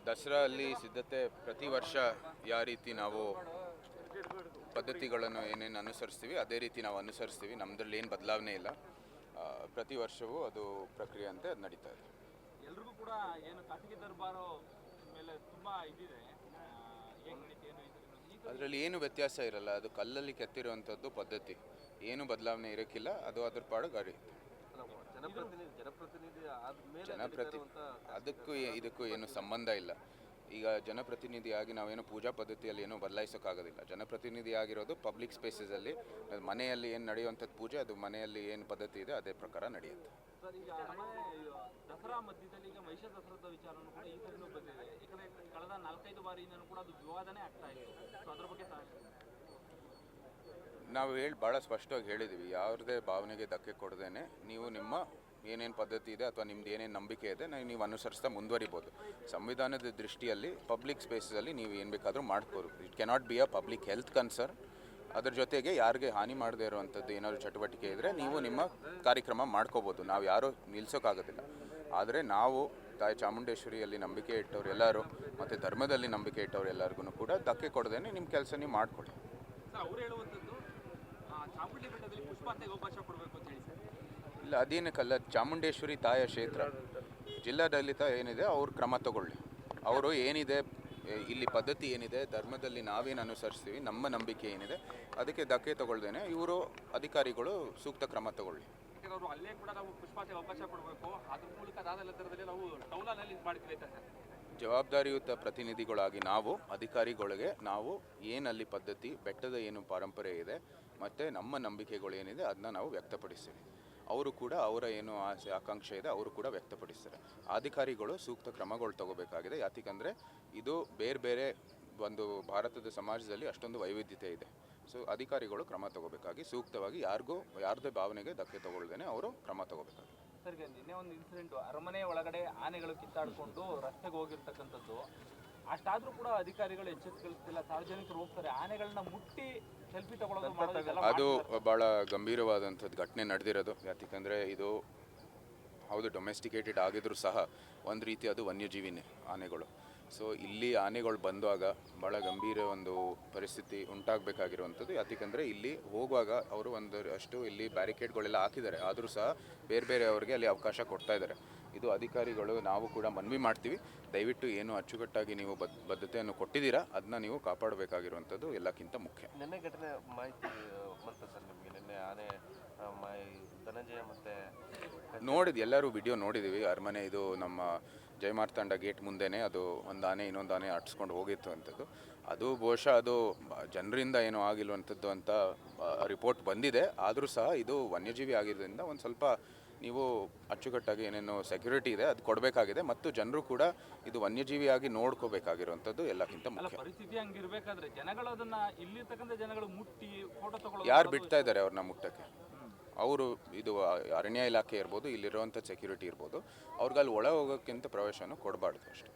ದಸರಾ ಅಲ್ಲಿ ಸಿದ್ಧತೆ ಪ್ರತಿ ವರ್ಷ ಯಾವ ರೀತಿ ನಾವು ಪದ್ಧತಿಗಳನ್ನು ಏನೇನು ಅನುಸರಿಸ್ತೀವಿ ಅದೇ ರೀತಿ ನಾವು ಅನುಸರಿಸ್ತೀವಿ. ನಮ್ಮದ್ರಲ್ಲಿ ಏನು ಬದಲಾವಣೆ ಇಲ್ಲ. ಪ್ರತಿ ವರ್ಷವೂ ಅದು ಪ್ರಕ್ರಿಯೆ ಅಂತ ಅದು ನಡೀತಾ ಇದೆ. ಎಲ್ರಿಗೂ ಕೂಡ ಏನು ಖಾಸಗಿ ದರ್ಬಾರು ಮೇಲೆ ತುಂಬ ಇದಿದೆ, ಅದರಲ್ಲಿ ಏನು ವ್ಯತ್ಯಾಸ ಇರಲ್ಲ. ಅದು ಕಲ್ಲಲ್ಲಿ ಕೆತ್ತಿರುವಂಥದ್ದು ಪದ್ಧತಿ, ಏನು ಬದಲಾವಣೆ ಇರೋಕ್ಕಿಲ್ಲ. ಅದು ಅದ್ರ ಪಾಡು ಗಾಡಿ. ಅದಕ್ಕೂ ಇದಕ್ಕೂ ಏನು ಸಂಬಂಧ ಇಲ್ಲ. ಈಗ ಜನಪ್ರತಿನಿಧಿಯಾಗಿ ನಾವೇನು ಪೂಜಾ ಪದ್ಧತಿಯಲ್ಲಿ ಏನೂ ಬದಲಾಯಿಸೋಕ್ಕಾಗೋದಿಲ್ಲ. ಜನಪ್ರತಿನಿಧಿ ಆಗಿರೋದು ಪಬ್ಲಿಕ್ ಸ್ಪೇಸಸಲ್ಲಿ, ಮನೆಯಲ್ಲಿ ಏನು ನಡೆಯುವಂಥದ್ದು ಪೂಜೆ, ಅದು ಮನೆಯಲ್ಲಿ ಏನು ಪದ್ಧತಿ ಇದೆ ಅದೇ ಪ್ರಕಾರ ನಡೆಯುತ್ತೆ. ಸರ್, ಈಗ ದಸರಾ ಮಧ್ಯದಲ್ಲಿ ಈಗ ಮಹಿಷ ದಸರಾದ ವಿಚಾರನೂ ಕೂಡ ಈ ಸರಿನೂ ಬಂದಿದೆ. ಯಾಕಂದರೆ ಕಳೆದ 4-5 ಬಾರಿಯಿಂದನೂ ಕೂಡ ಅದು ವಿವಾದನೆ ಆಗ್ತಾ ಇತ್ತು. ಸೊ ಅದ್ರ ಬಗ್ಗೆ ನಾವು ಭಾಳ ಸ್ಪಷ್ಟವಾಗಿ ಹೇಳಿದ್ದೀವಿ, ಯಾವುದೇ ಭಾವನೆಗೆ ಧಕ್ಕೆ ಕೊಡದೇನೆ ನೀವು ನಿಮ್ಮ ಏನೇನು ಪದ್ಧತಿ ಇದೆ ಅಥವಾ ನಿಮ್ದು ಏನೇನು ನಂಬಿಕೆ ಇದೆ ನೀವು ಅನುಸರಿಸ್ತಾ ಮುಂದುವರಿಬೋದು. ಸಂವಿಧಾನದ ದೃಷ್ಟಿಯಲ್ಲಿ ಪಬ್ಲಿಕ್ ಸ್ಪೇಸಲ್ಲಿ ನೀವು ಏನು ಬೇಕಾದರೂ ಮಾಡ್ಬೋದು. It cannot be a public health concern. ಅದ್ರ ಜೊತೆಗೆ ಯಾರಿಗೆ ಹಾನಿ ಮಾಡದೇ ಇರುವಂಥದ್ದು ಏನಾದರೂ ಚಟುವಟಿಕೆ ಇದ್ದರೆ ನೀವು ನಿಮ್ಮ ಕಾರ್ಯಕ್ರಮ ಮಾಡ್ಕೋಬೋದು. ನಾವು ಯಾರೂ ನಿಲ್ಲಿಸೋಕ್ಕಾಗೋದಿಲ್ಲ. ಆದರೆ ನಾವು ತಾಯಿ ಚಾಮುಂಡೇಶ್ವರಿಯಲ್ಲಿ ನಂಬಿಕೆ ಇಟ್ಟವ್ರು ಎಲ್ಲರೂ ಮತ್ತು ಧರ್ಮದಲ್ಲಿ ನಂಬಿಕೆ ಇಟ್ಟವ್ರು ಎಲ್ಲರಿಗೂ ಕೂಡ ಧಕ್ಕೆ ಕೊಡದೇನೆ ನಿಮ್ಮ ಕೆಲಸ ನೀವು ಮಾಡ್ಕೊಳ್ಳಿ. ಅವ್ರು ಹೇಳುವಂಥದ್ದು ಚಾಮುಂಡಿ ಬೆಟ್ಟದಲ್ಲಿ ಪುಷ್ಪಾಂತಕ್ಕೆ ಅವಕಾಶ ಕೊಡಬೇಕು ಅಂತ ಹೇಳಿ ಸರ್. ಇಲ್ಲ, ಅದೇನಕ್ಕಲ್ಲ. ಚಾಮುಂಡೇಶ್ವರಿ ತಾಯ ಕ್ಷೇತ್ರ, ಜಿಲ್ಲಾಡಳಿತ ಏನಿದೆ ಅವ್ರು ಕ್ರಮ ತಗೊಳ್ಳಿ. ಅವರು ಏನಿದೆ ಇಲ್ಲಿ ಪದ್ಧತಿ ಏನಿದೆ, ಧರ್ಮದಲ್ಲಿ ನಾವೇನು ಅನುಸರಿಸ್ತೀವಿ, ನಮ್ಮ ನಂಬಿಕೆ ಏನಿದೆ ಅದಕ್ಕೆ ಧಕ್ಕೆ ತಗೊಳ್ದೇನೆ ಇವರು ಅಧಿಕಾರಿಗಳು ಸೂಕ್ತ ಕ್ರಮ ತಗೊಳ್ಳಿ. ಅವರು ಅಲ್ಲೇ ಕೂಡ ನಾವು ಪುಷ್ಪಾಂತಕ್ಕೆ ಅವಕಾಶ ಕೊಡಬೇಕು, ಅದ್ರ ಮೂಲಕ ಅದಾದ ನಂತರದಲ್ಲಿ ನಾವು ಟೌನಲ್ಲಿ ಇದು ಮಾಡ್ತೀವಿ ಸರ್. ಜವಾಬ್ದಾರಿಯುತ ಪ್ರತಿನಿಧಿಗಳಾಗಿ ನಾವು ಅಧಿಕಾರಿಗಳಿಗೆ ನಾವು ಏನಲ್ಲಿ ಪದ್ಧತಿ, ಬೆಟ್ಟದ ಏನು ಪರಂಪರೆ ಇದೆ ಮತ್ತು ನಮ್ಮ ನಂಬಿಕೆಗಳು ಏನಿದೆ ಅದನ್ನ ನಾವು ವ್ಯಕ್ತಪಡಿಸ್ತೀವಿ. ಅವರು ಕೂಡ ಅವರ ಏನು ಆಸೆ ಆಕಾಂಕ್ಷೆ ಇದೆ ಅವರು ಕೂಡ ವ್ಯಕ್ತಪಡಿಸ್ತಾರೆ. ಅಧಿಕಾರಿಗಳು ಸೂಕ್ತ ಕ್ರಮಗಳು ತಗೋಬೇಕಾಗಿದೆ. ಯಾಕಂದರೆ ಇದು ಬೇರೆ ಬೇರೆ ಒಂದು ಭಾರತದ ಸಮಾಜದಲ್ಲಿ ಅಷ್ಟೊಂದು ವೈವಿಧ್ಯತೆ ಇದೆ. ಸೊ ಅಧಿಕಾರಿಗಳು ಕ್ರಮ ತಗೋಬೇಕಾಗಿ ಸೂಕ್ತವಾಗಿ ಯಾರದೇ ಭಾವನೆಗೆ ಧಕ್ಕೆ ತಗೊಳ್ದೇನೆ ಅವರು ಕ್ರಮ ತಗೋಬೇಕಾಗಿದೆ. ಸರ್, ನಿನ್ನೆ ಒಂದು ಇನ್ಸಿಡೆಂಟು, ಅರಮನೆ ಒಳಗಡೆ ಆನೆಗಳು ಕಿತ್ತಾಡಿಕೊಂಡು ರಸ್ತೆಗೆ ಹೋಗಿರ್ತಕ್ಕಂಥದ್ದು. ಅಷ್ಟಾದರೂ ಕೂಡ ಅಧಿಕಾರಿಗಳು ಎಚ್ಚರಿಕೆಗಳಿಸ್ತಿಲ್ಲ. ಸಾರ್ವಜನಿಕರು ಹೋಗ್ತಾರೆ, ಆನೆಗಳನ್ನ ಮುಟ್ಟಿ ಸೆಲ್ಫಿ ತಗೊಳ್ಳೋದು. ಅದು ಭಾಳ ಗಂಭೀರವಾದಂಥದ್ದು ಘಟನೆ ನಡೆದಿರೋದು. ಯಾಕಂದರೆ ಇದು ಹೌದು ಡೊಮೆಸ್ಟಿಕೇಟೆಡ್ ಆಗಿದ್ರೂ ಸಹ ಒಂದು ರೀತಿ ಅದು ವನ್ಯಜೀವಿನೇ ಆನೆಗಳು. ಸೊ ಇಲ್ಲಿ ಆನೆಗಳು ಬಂದಾಗ ಭಾಳ ಗಂಭೀರ ಒಂದು ಪರಿಸ್ಥಿತಿ ಉಂಟಾಗಬೇಕಾಗಿರುವಂಥದ್ದು. ಯಾಕಂದರೆ ಇಲ್ಲಿ ಹೋಗುವಾಗ ಅವರು ಅಷ್ಟು ಇಲ್ಲಿ ಬ್ಯಾರಿಕೇಡ್ಗಳೆಲ್ಲ ಹಾಕಿದ್ದಾರೆ, ಆದರೂ ಸಹ ಬೇರೆ ಬೇರೆ ಅವರಿಗೆ ಅಲ್ಲಿ ಅವಕಾಶ ಕೊಡ್ತಾ ಇದ್ದಾರೆ. ಇದು ಅಧಿಕಾರಿಗಳು ನಾವು ಕೂಡ ಮನವಿ ಮಾಡ್ತೀವಿ, ದಯವಿಟ್ಟು ಏನು ಅಚ್ಚುಕಟ್ಟಾಗಿ ನೀವು ಬದ್ಧತೆಯನ್ನು ಕೊಟ್ಟಿದ್ದೀರಾ ಅದನ್ನ ನೀವು ಕಾಪಾಡಬೇಕಾಗಿರುವಂಥದ್ದು ಎಲ್ಲಕ್ಕಿಂತ ಮುಖ್ಯ. ನಿನ್ನೆ ಘಟನೆ ಮಾಹಿತಿ ಬಂತು ಸರ್ ನಿಮಗೆ? ನಿನ್ನೆ ಆನೆ ಧನಂಜಯ ಮತ್ತು ನೋಡಿದ್ದು ಎಲ್ಲರೂ ವಿಡಿಯೋ ನೋಡಿದ್ದೀವಿ. ಅರಮನೆ ಇದು ನಮ್ಮ ಜಯಮಾರ್ತಾಂಡ ಗೇಟ್ ಮುಂದೆನೇ ಅದು ಒಂದು ಆನೆ ಇನ್ನೊಂದು ಆನೆ ಅಟ್ಸ್ಕೊಂಡು ಹೋಗಿತ್ತು ಅಂಥದ್ದು. ಅದು ಬಹುಶಃ ಅದು ಜನರಿಂದ ಏನೂ ಆಗಿಲ್ವಂಥದ್ದು ಅಂತ ರಿಪೋರ್ಟ್ ಬಂದಿದೆ. ಆದರೂ ಸಹ ಇದು ವನ್ಯಜೀವಿ ಆಗಿರೋದ್ರಿಂದ ಒಂದು ಸ್ವಲ್ಪ ನೀವು ಅಚ್ಚುಕಟ್ಟಾಗಿ ಏನೇನು ಸೆಕ್ಯೂರಿಟಿ ಇದೆ ಅದು ಕೊಡಬೇಕಾಗಿದೆ. ಮತ್ತು ಜನರು ಕೂಡ ಇದು ವನ್ಯಜೀವಿಯಾಗಿ ನೋಡ್ಕೋಬೇಕಾಗಿರುವಂಥದ್ದು ಎಲ್ಲಕ್ಕಿಂತ ಮುಖ್ಯ. ಪರಿಸ್ಥಿತಿ ಹಂಗಿರ್ಬೇಕಾದ್ರೆ ಜನಗಳು ಅದನ್ನ ಇಲ್ಲಿರ್ತಕ್ಕಂಥ ಜನಗಳು ಮುಟ್ಟಿ ಫೋಟೋ ತಗೊಳ್ಳೋದು ಯಾರು ಬಿಡ್ತಾ ಇದ್ದಾರೆ ಅವ್ರನ್ನ ಮುಟ್ಟಕ್ಕೆ? ಅವರು ಇದು ಅರಣ್ಯ ಇಲಾಖೆ ಇರ್ಬೋದು, ಇಲ್ಲಿರುವಂಥ ಸೆಕ್ಯೂರಿಟಿ ಇರ್ಬೋದು, ಅವ್ರಿಗೆ ಅಲ್ಲಿ ಒಳ ಹೋಗೋಕ್ಕಿಂತ ಪ್ರವೇಶನೂ ಕೊಡಬಾರ್ದು ಅಷ್ಟೇ.